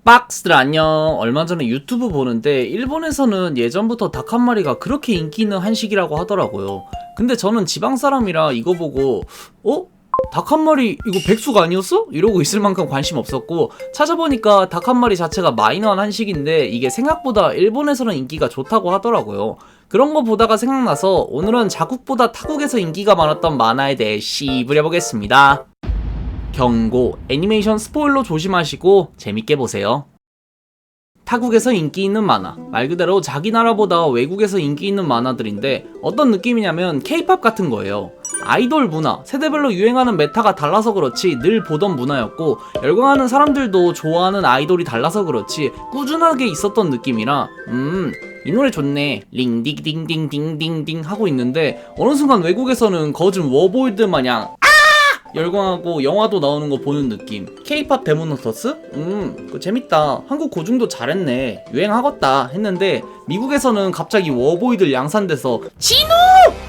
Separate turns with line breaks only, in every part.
박스들 안녕. 얼마 전에 유튜브 보는데 일본에서는 예전부터 닭 한 마리가 그렇게 인기 있는 한식이라고 하더라고요. 근데 저는 지방 사람이라 이거 보고 닭 한 마리 이거 백숙 아니었어? 이러고 있을 만큼 관심 없었고, 찾아보니까 닭 한 마리 자체가 마이너한 한식인데 이게 생각보다 일본에서는 인기가 좋다고 하더라고요. 그런 거 보다가 생각나서 오늘은 자국보다 타국에서 인기가 많았던 만화에 대해 씹으려보겠습니다. 경고, 애니메이션 스포일러 조심하시고 재밌게 보세요. 타국에서 인기 있는 만화, 말 그대로 자기 나라보다 외국에서 인기 있는 만화들인데 어떤 느낌이냐면 K-POP 같은 거예요. 아이돌 문화, 세대별로 유행하는 메타가 달라서 그렇지 늘 보던 문화였고, 열광하는 사람들도 좋아하는 아이돌이 달라서 그렇지 꾸준하게 있었던 느낌이라 이 노래 좋네 링디딩딩딩딩딩 하고 있는데, 어느 순간 외국에서는 거진 워보이드 마냥 열광하고 영화도 나오는 거 보는 느낌. K-POP 데모노터스? 그거 재밌다. 한국 고증도 잘했네. 유행하겠다 했는데 미국에서는 갑자기 워보이들 양산돼서 진우!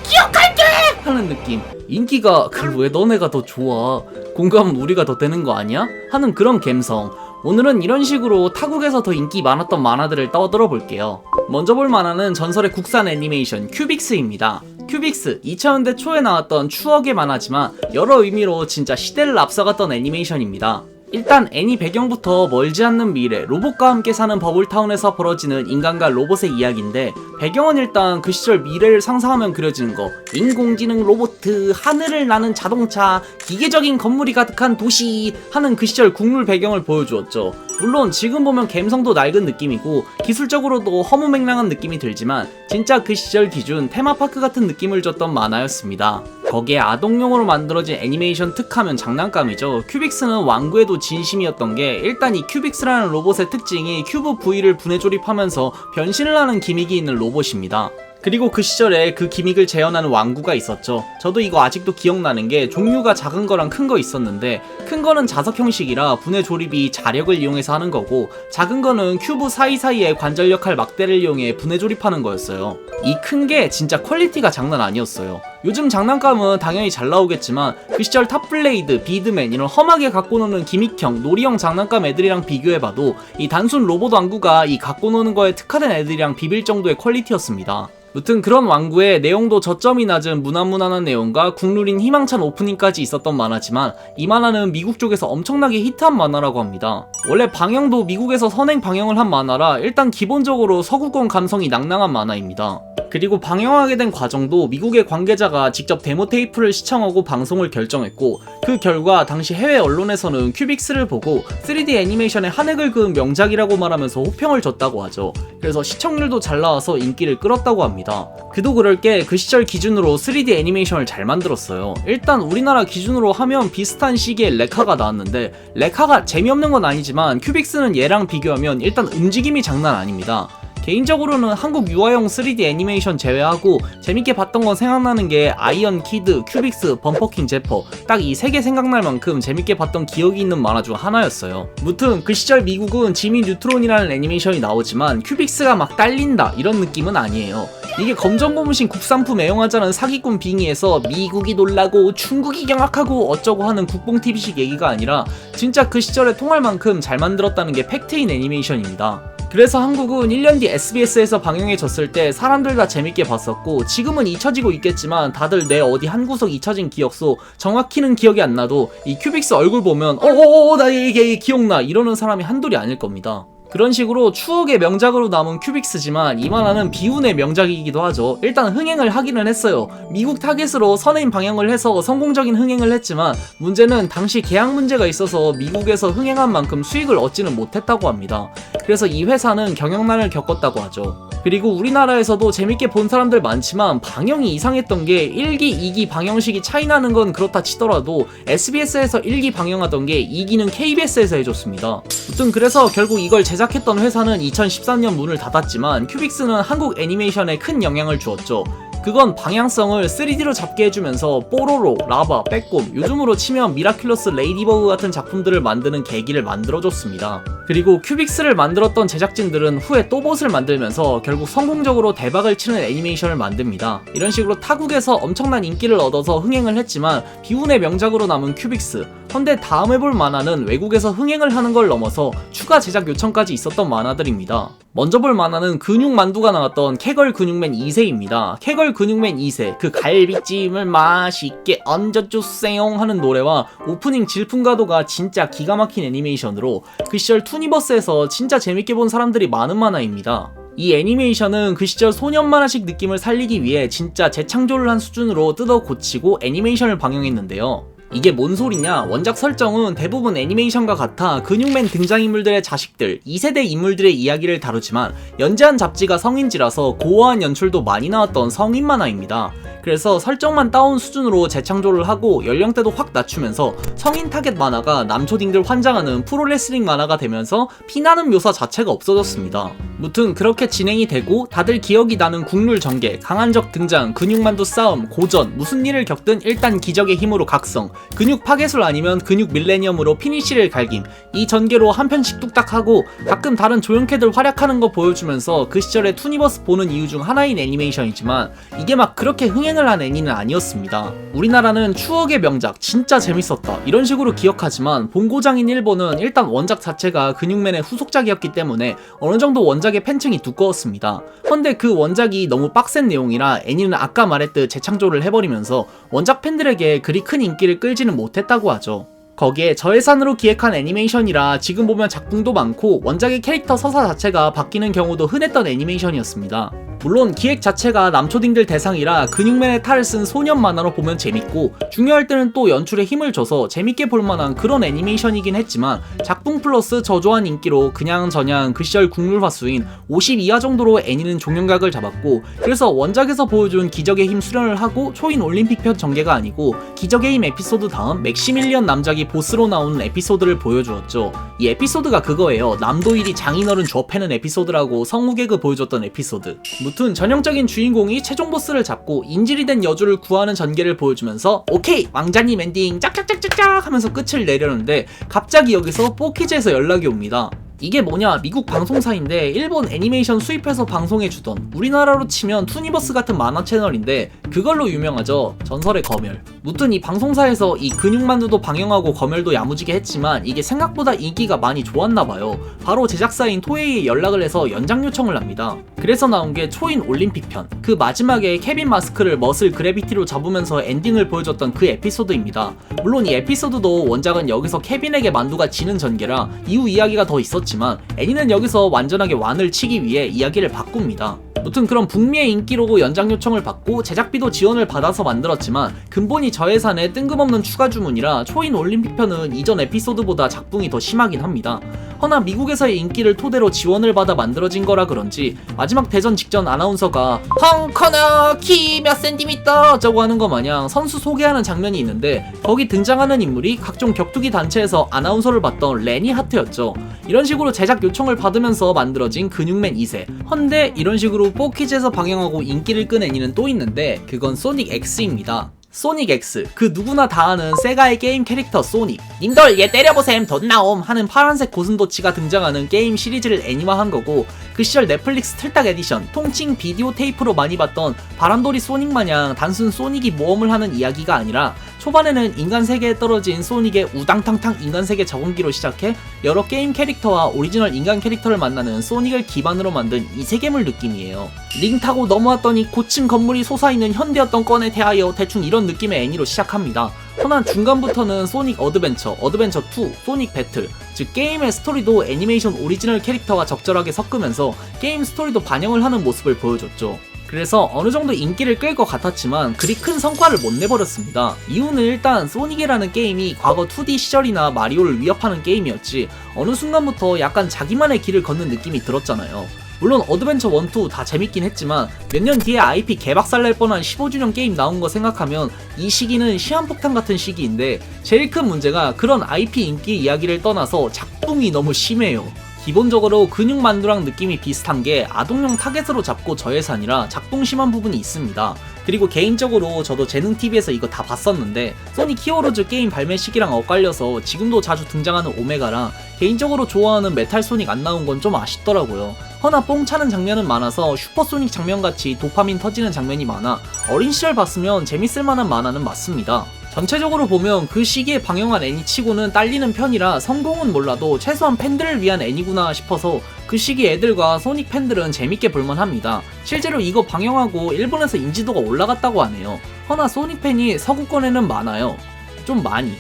기억할게! 하는 느낌. 인기가 왜 너네가 더 좋아? 공감은 우리가 더 되는 거 아니야? 하는 그런 감성. 오늘은 이런 식으로 타국에서 더 인기 많았던 만화들을 떠들어 볼게요. 먼저 볼 만화는 전설의 국산 애니메이션 큐빅스입니다. 큐빅스 2000년대 초에 나왔던 추억의 만화지만 여러 의미로 진짜 시대를 앞서갔던 애니메이션입니다. 일단 애니 배경부터 멀지 않는 미래, 로봇과 함께 사는 버블타운에서 벌어지는 인간과 로봇의 이야기인데, 배경은 일단 그 시절 미래를 상상하면 그려지는 거, 인공지능 로봇, 하늘을 나는 자동차, 기계적인 건물이 가득한 도시 하는 그 시절 국룰 배경을 보여주었죠. 물론 지금 보면 감성도 낡은 느낌이고 기술적으로도 허무맹랑한 느낌이 들지만 진짜 그 시절 기준 테마파크 같은 느낌을 줬던 만화였습니다. 거기에 아동용으로 만들어진 애니메이션 특하면 장난감이죠. 큐빅스는 완구에도 진심이었던 게, 일단 이 큐빅스라는 로봇의 특징이 큐브 부위를 분해 조립하면서 변신을 하는 기믹이 있는 로봇입니다. 그리고 그 시절에 그 기믹을 재현하는 왕구가 있었죠. 저도 이거 아직도 기억나는 게, 종류가 작은 거랑 큰 거 있었는데, 큰 거는 자석 형식이라 분해 조립이 자력을 이용해서 하는 거고, 작은 거는 큐브 사이사이에 관절 역할 막대를 이용해 분해 조립하는 거였어요. 이 큰 게 진짜 퀄리티가 장난 아니었어요. 요즘 장난감은 당연히 잘 나오겠지만 그 시절 탑블레이드, 비드맨 이런 험하게 갖고 노는 기믹형, 놀이형 장난감 애들이랑 비교해봐도 이 단순 로봇 왕구가 이 갖고 노는 거에 특화된 애들이랑 비빌 정도의 퀄리티였습니다. 무튼 그런 왕구에 내용도 저점이 낮은 무난무난한 내용과 국룰인 희망찬 오프닝까지 있었던 만화지만, 이 만화는 미국 쪽에서 엄청나게 히트한 만화라고 합니다. 원래 방영도 미국에서 선행 방영을 한 만화라 일단 기본적으로 서구권 감성이 낭낭한 만화입니다. 그리고 방영하게 된 과정도 미국의 관계자가 직접 데모 테이프를 시청하고 방송을 결정했고, 그 결과 당시 해외 언론에서는 큐빅스를 보고 3D 애니메이션의 한 획을 그은 명작이라고 말하면서 호평을 줬다고 하죠. 그래서 시청률도 잘 나와서 인기를 끌었다고 합니다. 그도 그럴 게 그 시절 기준으로 3D 애니메이션을 잘 만들었어요. 일단 우리나라 기준으로 하면 비슷한 시기에 레카가 나왔는데, 레카가 재미없는 건 아니지만 큐빅스는 얘랑 비교하면 일단 움직임이 장난 아닙니다. 개인적으로는 한국 유아용 3D 애니메이션 제외하고 재밌게 봤던 건 생각나는 게 아이언 키드, 큐빅스, 범퍼킹 제퍼, 딱 이 세 개 생각날 만큼 재밌게 봤던 기억이 있는 만화 중 하나였어요. 무튼 그 시절 미국은 지미 뉴트론이라는 애니메이션이 나오지만 큐빅스가 막 딸린다 이런 느낌은 아니에요. 이게 검정고무신 국산품 애용하자는 사기꾼 빙의에서 미국이 놀라고 중국이 경악하고 어쩌고 하는 국뽕TV식 얘기가 아니라 진짜 그 시절에 통할 만큼 잘 만들었다는 게 팩트인 애니메이션입니다. 그래서 한국은 1년 뒤 SBS에서 방영해졌을 때 사람들 다 재밌게 봤었고, 지금은 잊혀지고 있겠지만 다들 내 어디 한 구석 잊혀진 기억소, 정확히는 기억이 안 나도 이 큐빅스 얼굴 보면 나 얘 기억나 이러는 사람이 한둘이 아닐 겁니다. 그런 식으로 추억의 명작으로 남은 큐빅스지만 이 만화는 비운의 명작이기도 하죠. 일단 흥행을 하기는 했어요. 미국 타겟으로 선행 방영을 해서 성공적인 흥행을 했지만, 문제는 당시 계약 문제가 있어서 미국에서 흥행한 만큼 수익을 얻지는 못했다고 합니다. 그래서 이 회사는 경영난을 겪었다고 하죠. 그리고 우리나라에서도 재밌게 본 사람들 많지만 방영이 이상했던 게, 1기, 2기 방영식이 차이나는 건 그렇다 치더라도 SBS에서 1기 방영하던 게 2기는 KBS에서 해줬습니다. 무튼 그래서 결국 이걸 제작했던 회사는 2013년 문을 닫았지만 큐빅스는 한국 애니메이션에 큰 영향을 주었죠. 그건 방향성을 3D로 잡게 해주면서 뽀로로, 라바, 빼꼼, 요즘으로 치면 미라큘러스 레이디버그 같은 작품들을 만드는 계기를 만들어줬습니다. 그리고 큐빅스를 만들었던 제작진들은 후에 또봇을 만들면서 결국 성공적으로 대박을 치는 애니메이션을 만듭니다. 이런 식으로 타국에서 엄청난 인기를 얻어서 흥행을 했지만 비운의 명작으로 남은 큐빅스. 헌데 다음 해볼 만화는 외국에서 흥행을 하는 걸 넘어서 추가 제작 요청까지 있었던 만화들입니다. 먼저 볼 만화는 근육만두가 나왔던 캐걸 근육맨 2세입니다. 캐걸 근육맨 2세, 그 갈비찜을 맛있게 얹어주세요 하는 노래와 오프닝 질풍가도가 진짜 기가 막힌 애니메이션으로 그 시절 투니버스에서 진짜 재밌게 본 사람들이 많은 만화입니다. 이 애니메이션은 그 시절 소년 만화식 느낌을 살리기 위해 진짜 재창조를 한 수준으로 뜯어 고치고 애니메이션을 방영했는데요. 이게 뭔 소리냐? 원작 설정은 대부분 애니메이션과 같아 근육맨 등장인물들의 자식들, 2세대 인물들의 이야기를 다루지만 연재한 잡지가 성인지라서 고어한 연출도 많이 나왔던 성인 만화입니다. 그래서 설정만 따온 수준으로 재창조를 하고 연령대도 확 낮추면서 성인 타겟 만화가 남초딩들 환장하는 프로레슬링 만화가 되면서 피나는 묘사 자체가 없어졌습니다. 무튼 그렇게 진행이 되고 다들 기억이 나는 국룰 전개, 강한 적 등장, 근육만두 싸움, 고전, 무슨 일을 겪든 일단 기적의 힘으로 각성, 근육 파괴술 아니면 근육 밀레니엄으로 피니쉬를 갈김, 이 전개로 한 편씩 뚝딱 하고 가끔 다른 조연캐들 활약하는 거 보여주면서 그 시절의 투니버스 보는 이유 중 하나인 애니메이션이지만 이게 막 그렇게 흥행을 한 애니는 아니었습니다. 우리나라는 추억의 명작 진짜 재밌었다 이런 식으로 기억하지만 본고장인 일본은 일단 원작 자체가 근육맨의 후속작이었기 때문에 어느 정도 원작의 팬층이 두꺼웠습니다. 헌데 그 원작이 너무 빡센 내용이라 애니는 아까 말했듯 재창조를 해버리면서 원작 팬들에게 그리 큰 인기를 끌지는 못했다고 하죠. 거기에 저예산으로 기획한 애니메이션이라 지금 보면 작품도 많고 원작의 캐릭터 서사 자체가 바뀌는 경우도 흔했던 애니메이션이었습니다. 물론 기획 자체가 남초딩들 대상이라 근육맨의 탈을 쓴 소년 만화로 보면 재밌고 중요할 때는 또 연출에 힘을 줘서 재밌게 볼만한 그런 애니메이션이긴 했지만 작품 플러스 저조한 인기로 그냥저냥 그 시절 국룰 화수인 52화 정도로 애니는 종영각을 잡았고 그래서 원작에서 보여준 기적의 힘 수련을 하고 초인 올림픽편 전개가 아니고 기적의 힘 에피소드 다음 맥시밀리언 남작이 보스로 나오는 에피소드를 보여주었죠. 이 에피소드가 그거예요. 남도일이 장인어른 줘 패는 에피소드라고 성우개그 보여줬던 에피소드. 무튼 전형적인 주인공이 최종 보스를 잡고 인질이 된 여주를 구하는 전개를 보여주면서 오케이 왕자님 엔딩 짝짝짝짝짝 하면서 끝을 내려는데 갑자기 여기서 4키즈에서 연락이 옵니다. 이게 뭐냐, 미국 방송사인데 일본 애니메이션 수입해서 방송해주던, 우리나라로 치면 투니버스 같은 만화 채널인데 그걸로 유명하죠. 전설의 검열. 무튼 이 방송사에서 이 근육만두도 방영하고 검열도 야무지게 했지만 이게 생각보다 인기가 많이 좋았나봐요. 바로 제작사인 토에이에 연락을 해서 연장 요청을 합니다. 그래서 나온 게 초인 올림픽편, 그 마지막에 케빈 마스크를 머슬 그래비티로 잡으면서 엔딩을 보여줬던 그 에피소드입니다. 물론 이 에피소드도 원작은 여기서 케빈에게 만두가 지는 전개라 이후 이야기가 더 있었지만 애니는 여기서 완전하게 완을 치기 위해 이야기를 바꿉니다. 무튼 그런 북미의 인기로 연장 요청을 받고 제작비도 지원을 받아서 만들었지만 근본이 저예산의 뜬금없는 추가 주문이라 초인 올림픽편은 이전 에피소드보다 작품이 더 심하긴 합니다. 허나 미국에서의 인기를 토대로 지원을 받아 만들어진 거라 그런지 마지막 대전 직전 아나운서가 헝커너 키 몇 센티미터 어쩌고 하는 거 마냥 선수 소개하는 장면이 있는데 거기 등장하는 인물이 각종 격투기 단체에서 아나운서를 봤던 레니 하트였죠. 이런 식으로 제작 요청을 받으면서 만들어진 근육맨 2세. 헌데 이런 식으로 4키즈에서 방영하고 인기를 끈 애니는 또 있는데 그건 소닉 X입니다. 소닉 X, 그 누구나 다 아는 세가의 게임 캐릭터 소닉. 님들 얘 때려보셈 돈 나옴 하는 파란색 고슴도치가 등장하는 게임 시리즈를 애니화한 거고 그 시절 넷플릭스 틀딱 에디션, 통칭 비디오 테이프로 많이 봤던 바람돌이 소닉 마냥 단순 소닉이 모험을 하는 이야기가 아니라 초반에는 인간 세계에 떨어진 소닉의 우당탕탕 인간 세계 적응기로 시작해 여러 게임 캐릭터와 오리지널 인간 캐릭터를 만나는 소닉을 기반으로 만든 이세계물 느낌이에요. 링 타고 넘어왔더니 고층 건물이 솟아있는 현대였던 건에 대하여 대충 이런 느낌의 애니로 시작합니다. 허나 중간부터는 소닉 어드벤처, 어드벤처2, 소닉 배틀, 즉 게임의 스토리도 애니메이션 오리지널 캐릭터와 적절하게 섞으면서 게임 스토리도 반영을 하는 모습을 보여줬죠. 그래서 어느정도 인기를 끌 것 같았지만 그리 큰 성과를 못 내버렸습니다. 이유는 일단 소닉이라는 게임이 과거 2D 시절이나 마리오를 위협하는 게임이었지 어느 순간부터 약간 자기만의 길을 걷는 느낌이 들었잖아요. 물론 어드벤처 1, 2 다 재밌긴 했지만 몇 년 뒤에 IP 개박살 날 뻔한 15주년 게임 나온 거 생각하면 이 시기는 시한폭탄 같은 시기인데 제일 큰 문제가 그런 IP 인기 이야기를 떠나서 작품이 너무 심해요. 기본적으로 근육 만두랑 느낌이 비슷한 게 아동용 타겟으로 잡고 저예산이라 작동 심한 부분이 있습니다. 그리고 개인적으로 저도 재능TV에서 이거 다 봤었는데 소닉 히어로즈 게임 발매 시기랑 엇갈려서 지금도 자주 등장하는 오메가랑 개인적으로 좋아하는 메탈 소닉 안 나온 건 좀 아쉽더라고요. 허나 뽕 차는 장면은 많아서 슈퍼소닉 장면같이 도파민 터지는 장면이 많아 어린 시절 봤으면 재밌을 만한 만화는 맞습니다. 전체적으로 보면 그 시기에 방영한 애니치고는 딸리는 편이라 성공은 몰라도 최소한 팬들을 위한 애니구나 싶어서 그 시기 애들과 소닉 팬들은 재밌게 볼만합니다. 실제로 이거 방영하고 일본에서 인지도가 올라갔다고 하네요. 허나 소닉 팬이 서구권에는 많아요. 좀 많이.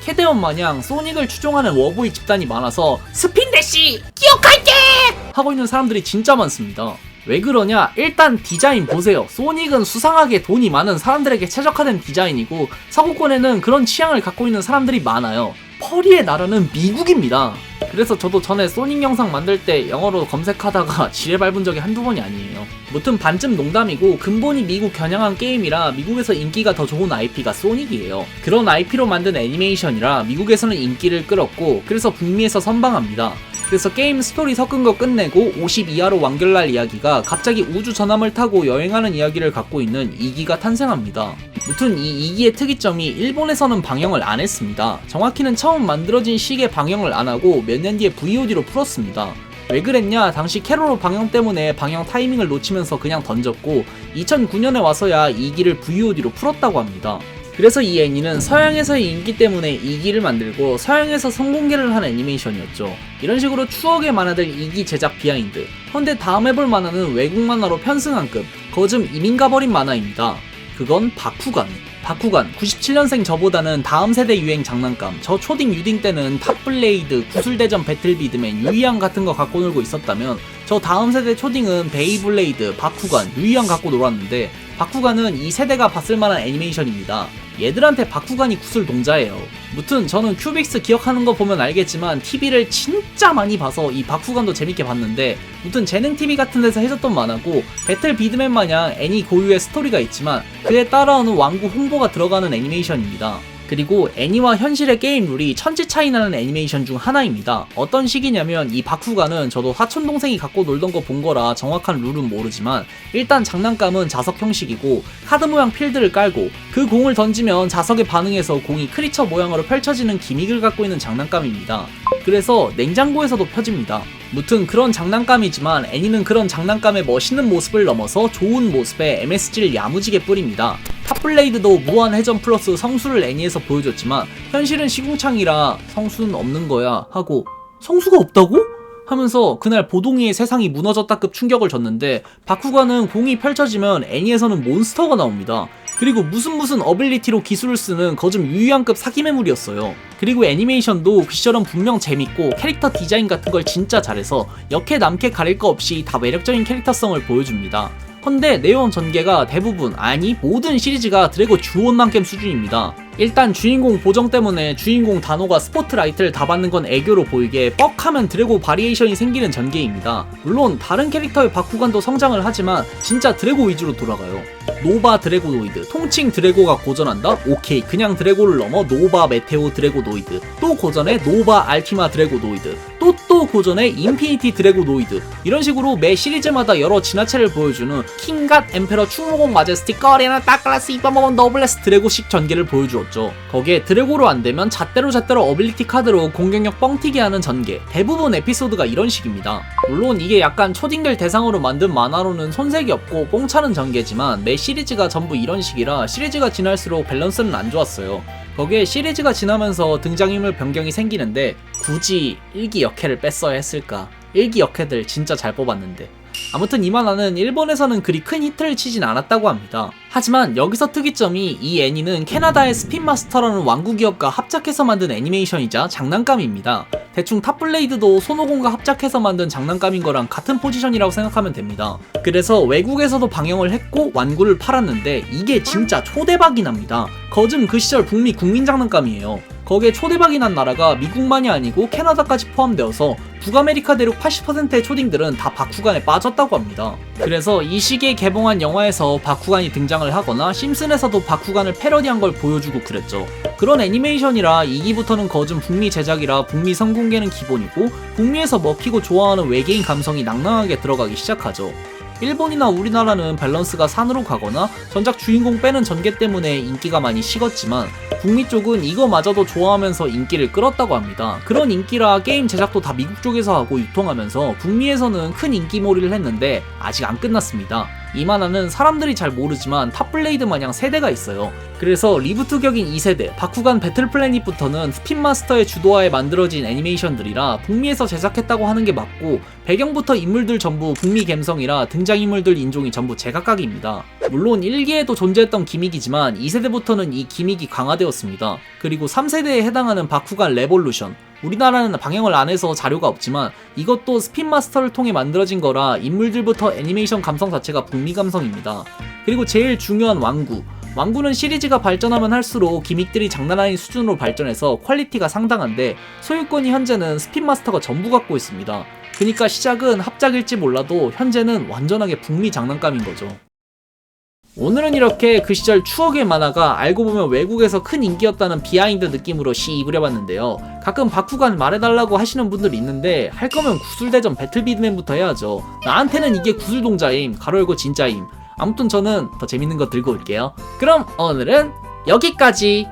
캐대원 마냥 소닉을 추종하는 워보이 집단이 많아서 스핀대시 기억할게! 하고 있는 사람들이 진짜 많습니다. 왜 그러냐? 일단 디자인 보세요. 소닉은 수상하게 돈이 많은 사람들에게 최적화된 디자인이고 서구권에는 그런 취향을 갖고 있는 사람들이 많아요. 펄이의 나라는 미국입니다. 그래서 저도 전에 소닉 영상 만들 때 영어로 검색하다가 지뢰 밟은 적이 한두 번이 아니에요. 무튼 반쯤 농담이고 근본이 미국 겨냥한 게임이라 미국에서 인기가 더 좋은 IP가 소닉이에요. 그런 IP로 만든 애니메이션이라 미국에서는 인기를 끌었고 그래서 북미에서 선방합니다. 그래서 게임 스토리 섞은 거 끝내고 50 이하로 완결날 이야기가 갑자기 우주 전함을 타고 여행하는 이야기를 갖고 있는 2기가 탄생합니다. 무튼 이 2기의 특이점이 일본에서는 방영을 안 했습니다. 정확히는 처음 만들어진 시기에 방영을 안 하고 몇 년 뒤에 VOD로 풀었습니다. 왜 그랬냐? 당시 캐롤로 방영 때문에 방영 타이밍을 놓치면서 그냥 던졌고 2009년에 와서야 2기를 VOD로 풀었다고 합니다. 그래서 이 애니는 서양에서의 인기 때문에 2기를 만들고 서양에서 성공개를 한 애니메이션이었죠. 이런 식으로 추억의 만화들 2기 제작 비하인드. 헌데 다음 해볼 만화는 외국 만화로 편승한 급 거즘 이민 가버린 만화입니다. 그건 바쿠간. 97년생 저보다는 다음 세대 유행 장난감, 저 초딩 유딩 때는 탑블레이드, 구슬대전 배틀비드맨, 유이왕 같은 거 갖고 놀고 있었다면 저 다음 세대 초딩은 베이블레이드, 바쿠간, 유이왕 갖고 놀았는데 바쿠간은 이 세대가 봤을 만한 애니메이션입니다. 얘들한테 바쿠간이 구슬 동자예요. 무튼 저는 큐빅스 기억하는 거 보면 알겠지만 TV를 진짜 많이 봐서 이 바쿠간도 재밌게 봤는데 무튼 재능TV 같은 데서 해줬던 만화고 배틀 비드맨 마냥 애니 고유의 스토리가 있지만 그에 따라오는 왕구 홍보가 들어가는 애니메이션입니다. 그리고 애니와 현실의 게임 룰이 천지 차이 나는 애니메이션 중 하나입니다. 어떤 식이냐면 이 바쿠간은 저도 사촌동생이 갖고 놀던 거 본 거라 정확한 룰은 모르지만 일단 장난감은 자석 형식이고 카드 모양 필드를 깔고 그 공을 던지면 자석에 반응해서 공이 크리처 모양으로 펼쳐지는 기믹을 갖고 있는 장난감입니다. 그래서 냉장고에서도 펴집니다. 무튼 그런 장난감이지만 애니는 그런 장난감의 멋있는 모습을 넘어서 좋은 모습에 MSG를 야무지게 뿌립니다. 탑블레이드도 무한회전 플러스 성수를 애니에서 보여줬지만 현실은 시궁창이라 성수는 없는 거야 하고 성수가 없다고? 하면서 그날 보동이의 세상이 무너졌다급 충격을 줬는데 바쿠간은 공이 펼쳐지면 애니에서는 몬스터가 나옵니다. 그리고 무슨 어빌리티로 기술을 쓰는 거즘 유희왕급 사기매물이었어요. 그리고 애니메이션도 그 시절은 분명 재밌고 캐릭터 디자인 같은 걸 진짜 잘해서 역해 남캐 가릴 거 없이 다 매력적인 캐릭터성을 보여줍니다. 헌데 내용 전개가 대부분 아니 모든 시리즈가 드래곤 주원만겜 수준입니다. 일단 주인공 보정 때문에 주인공 단호가 스포트라이트를 다 받는 건 애교로 보이게 뻑하면 드래곤 바리에이션이 생기는 전개입니다. 물론 다른 캐릭터의 바쿠간도 성장을 하지만 진짜 드래곤 위주로 돌아가요. 노바 드래고노이드, 통칭 드래고가 고전한다? 오케이, 그냥 드래고를 넘어 노바 메테오 드래고노이드, 또 고전에 노바 알티마 드래고노이드, 또 고전에 인피니티 드래고노이드. 이런 식으로 매 시리즈마다 여러 진화체를 보여주는 킹갓 엠페러 충무공 마제스틱 거리나 따클라스 이빠먹은 더블레스 드래고식 전개를 보여주었죠. 거기에 드래고로 안되면 잣대로 어빌리티 카드로 공격력 뻥튀기 하는 전개. 대부분 에피소드가 이런 식입니다. 물론 이게 약간 초딩들 대상으로 만든 만화로는 손색이 없고 뽕차는 전개지만 매 시리즈가 전부 이런 식이라 시리즈가 지날수록 밸런스는 안 좋았어요. 거기에 시리즈가 지나면서 등장인물 변경이 생기는데 굳이 1기 역해를 뺐어야 했을까? 1기 역해들 진짜 잘 뽑았는데. 아무튼 이 만화는 일본에서는 그리 큰 히트를 치진 않았다고 합니다. 하지만 여기서 특이점이 이 애니는 캐나다의 스핀마스터라는 왕구 기업과 합작해서 만든 애니메이션이자 장난감입니다. 대충 탑블레이드도 손오공과 합작해서 만든 장난감인 거랑 같은 포지션이라고 생각하면 됩니다. 그래서 외국에서도 방영을 했고 완구를 팔았는데 이게 진짜 초대박이 납니다. 거즘 그 시절 북미 국민 장난감이에요. 거기에 초대박이 난 나라가 미국만이 아니고 캐나다까지 포함되어서 북아메리카 대륙 80%의 초딩들은 다 바쿠간에 빠졌다고 합니다. 그래서 이 시기에 개봉한 영화에서 바쿠간이 등장을 하거나 심슨에서도 바쿠간을 패러디한 걸 보여주고 그랬죠. 그런 애니메이션이라 2기부터는 거진 북미 제작이라 북미 선공개는 기본이고 북미에서 먹히고 좋아하는 외계인 감성이 낭낭하게 들어가기 시작하죠. 일본이나 우리나라는 밸런스가 산으로 가거나 전작 주인공 빼는 전개 때문에 인기가 많이 식었지만 북미 쪽은 이거마저도 좋아하면서 인기를 끌었다고 합니다. 그런 인기라 게임 제작도 다 미국 쪽에서 하고 유통하면서 북미에서는 큰 인기몰이를 했는데 아직 안 끝났습니다. 이 만화는 사람들이 잘 모르지만 탑블레이드 마냥 세대가 있어요. 그래서 리부트 격인 2세대 바쿠간 배틀플래닛부터는 스핀마스터의 주도하에 만들어진 애니메이션들이라 북미에서 제작했다고 하는 게 맞고 배경부터 인물들 전부 북미 감성이라 등장인물들 인종이 전부 제각각입니다. 물론 1기에도 존재했던 기믹이지만 2세대부터는 이 기믹이 강화되었습니다. 그리고 3세대에 해당하는 바쿠간 레볼루션, 우리나라는 방영을 안 해서 자료가 없지만 이것도 스핀마스터를 통해 만들어진 거라 인물들부터 애니메이션 감성 자체가 북미 감성입니다. 그리고 제일 중요한 왕구는 시리즈가 발전하면 할수록 기믹들이 장난 아닌 수준으로 발전해서 퀄리티가 상당한데 소유권이 현재는 스핀마스터가 전부 갖고 있습니다. 그니까 시작은 합작일지 몰라도 현재는 완전하게 북미 장난감인 거죠. 오늘은 이렇게 그 시절 추억의 만화가 알고 보면 외국에서 큰 인기였다는 비하인드 느낌으로 시입을 해봤는데요. 가끔 바쿠간 말해달라고 하시는 분들이 있는데 할 거면 구슬대전 배틀비드맨부터 해야죠. 나한테는 이게 구슬동자임, 가로 열고 진짜임. 아무튼 저는 더 재밌는 거 들고 올게요. 그럼 오늘은 여기까지!